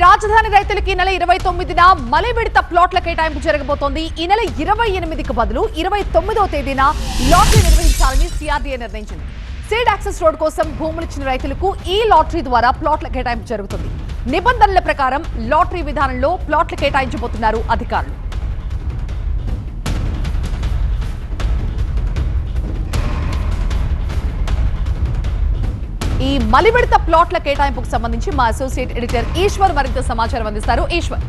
రాజధాని రైతులకి నెల 29న మలి విడత ప్లాట్ల కేటాయింపు జరగబోతోంది. ఈ నెల 28కు బదులు 29వ తేదీన లాటరీ నిర్వహించాలని సిఆర్డీఏ నిర్ణయించింది. సీడ్ యాక్సెస్ రోడ్ కోసం భూములిచ్చిన రైతులకు ఈ లాటరీ ద్వారా ప్లాట్ల కేటాయింపు జరుగుతుంది. నిబంధనల ప్రకారం లాటరీ విధానంలో ప్లాట్ల కేటాయించబోతున్నారు అధికారులు. ఈ మలి విడత ప్లాట్ల కేటాయింపుకు సంబంధించి మా అసోసియేట్ ఎడిటర్ ఈశ్వర్ మరింత సమాచారం అందిస్తారు. ఈశ్వర్,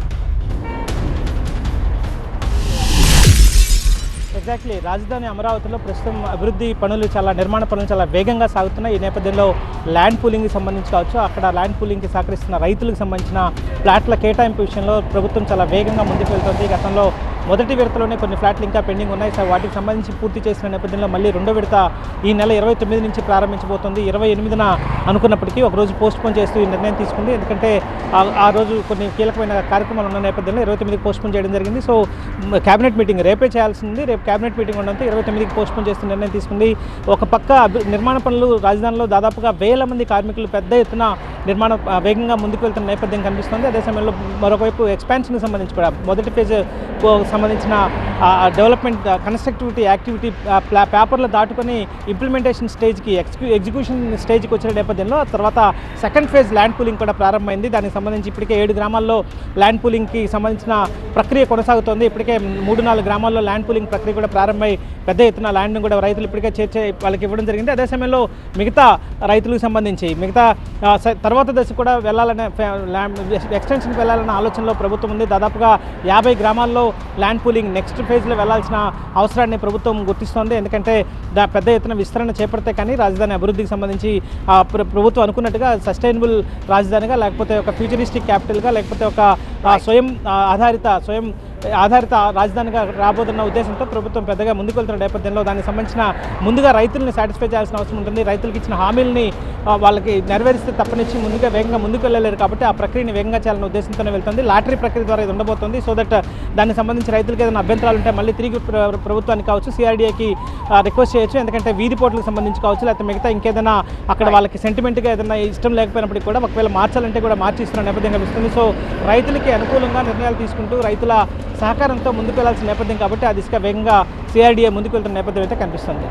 ఎగ్జాక్ట్లీ రాజధాని అమరావతిలో ప్రస్తుతం అభివృద్ధి పనులు నిర్మాణ పనులు చాలా వేగంగా సాగుతున్నాయి. ఈ నేపథ్యంలో ల్యాండ్ పూలింగ్కి సంబంధించి కావచ్చు, అక్కడ ల్యాండ్ పూలింగ్కి సహకరిస్తున్న రైతులకు సంబంధించిన ఫ్లాట్ల కేటాయింపు విషయంలో ప్రభుత్వం చాలా వేగంగా ముందుకు వెళ్తుంది. గతంలో మొదటి విడతలోనే కొన్ని ఫ్లాట్లు ఇంకా పెండింగ్ ఉన్నాయి. సో వాటికి సంబంధించి పూర్తి చేసిన నేపథ్యంలో మళ్ళీ రెండో విడత ఈ నెల 29 నుంచి ప్రారంభించబోతుంది. 28న అనుకున్నప్పటికీ ఒకరోజు పోస్ట్పోన్ చేస్తూ ఈ నిర్ణయం తీసుకుంది. ఎందుకంటే ఆ రోజు కొన్ని కీలకమైన కార్యక్రమాలు ఉన్న నేపథ్యంలో 29కి పోస్ట్పోన్ చేయడం జరిగింది. సో కేబినెట్ మీటింగ్ రేపే చేయాల్సింది. రేపు కేబినెట్ మీటింగ్ ఉండడంతో 29కి పోస్ట్పోన్ చేస్తూ నిర్ణయం తీసుకుంది. ఒక పక్క నిర్మాణ పనులు రాజధానిలో దాదాపుగా 1000 మంది కార్మికులు పెద్ద ఎత్తున నిర్మాణం వేగంగా ముందుకు వెళ్తున్న నేపథ్యం కనిపిస్తుంది. అదే సమయంలో మరొకవైపు ఎక్స్పాన్షన్కి సంబంధించి కూడా మొదటి ఫేజ్ సంబంధించిన డెవలప్మెంట్ కన్స్ట్రక్టివిటీ యాక్టివిటీ పేపర్లు దాటుకొని ఇంప్లిమెంటేషన్ స్టేజ్కి ఎగ్జిక్యూషన్ స్టేజ్కి వచ్చిన నేపథ్యంలో తర్వాత సెకండ్ ఫేజ్ ల్యాండ్ పూలింగ్ కూడా ప్రారంభమైంది. దానికి సంబంధించి ఇప్పటికే 7 గ్రామాల్లో ల్యాండ్ పూలింగ్కి సంబంధించిన ప్రక్రియ కొనసాగుతోంది. ఇప్పటికే 3-4 గ్రామాల్లో ల్యాండ్ పూలింగ్ ప్రక్రియ కూడా ప్రారంభమై పెద్ద ఎత్తున ల్యాండ్ను కూడా రైతులు ఇప్పటికే చేర్చే వాళ్ళకి ఇవ్వడం జరిగింది. అదే సమయంలో మిగతా రైతులకు సంబంధించి మిగతా తర్వాత దశ కూడా వెళ్ళాలనే ఎక్స్టెన్షన్కి వెళ్ళాలన్న ఆలోచనలో ప్రభుత్వం ఉంది. దాదాపుగా 50 గ్రామాల్లో ల్యాండ్ పూలింగ్ నెక్స్ట్ ఫేజ్లో వెళ్లాల్సిన అవసరాన్ని ప్రభుత్వం గుర్తిస్తోంది. ఎందుకంటే పెద్ద ఎత్తున విస్తరణ చేపడితే కానీ రాజధాని అభివృద్ధికి సంబంధించి ప్రభుత్వం అనుకున్నట్టుగా సస్టైనబుల్ రాజధానిగా, లేకపోతే ఒక ఫ్యూచరిస్టిక్ క్యాపిటల్గా, లేకపోతే ఒక స్వయం ఆధారిత రాజధానిగా రాబోతున్న ఉద్దేశంతో ప్రభుత్వం పెద్దగా ముందుకు వెళ్తున్న నేపథ్యంలో దానికి సంబంధించిన ముందుగా రైతుల్ని సాటిస్ఫై చేయాల్సిన అవసరం ఉంటుంది. రైతులకు ఇచ్చిన హామీలని వాళ్ళకి నెరవేరిస్తే తప్పనిచ్చి వేగంగా ముందుకు వెళ్ళలేరు. కాబట్టి ఆ ప్రక్రియని వేగంగా చేయాలన్న ఉద్దేశంతోనే వెళ్తుంది. లాటరీ ప్రక్రియ ద్వారా ఇది ఉండబోతుంది. సో దట్ దానికి సంబంధించి రైతులకు ఏదైనా అభ్యంతరాలు ఉంటే మళ్ళీ తిరిగి ప్రభుత్వానికి కావచ్చు, సిఆర్డీఏకి రిక్వెస్ట్ చేయొచ్చు. ఎందుకంటే వీధి పోట్లకు సంబంధించి కావచ్చు, లేకపోతే మిగతా ఇంకేదైనా అక్కడ వాళ్ళకి సెంటిమెంట్గా ఏదైనా ఇష్టం లేకపోయినప్పటికీ కూడా ఒకవేళ మార్చాలంటే కూడా మార్చిస్తున్న నేపథ్యం కనిపిస్తుంది. సో రైతులకి అనుకూలంగా నిర్ణయాలు తీసుకుంటూ రైతుల సహకారంతో ముందుకు వెళ్లాల్సిన నేపథ్యం కాబట్టి ఆ దిశగా వేగంగా సిఆర్డీఏ ముందుకు వెళ్తున్న నేపథ్యం అయితే కనిపిస్తుంది.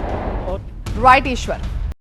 రైట్ ఈశ్వర్.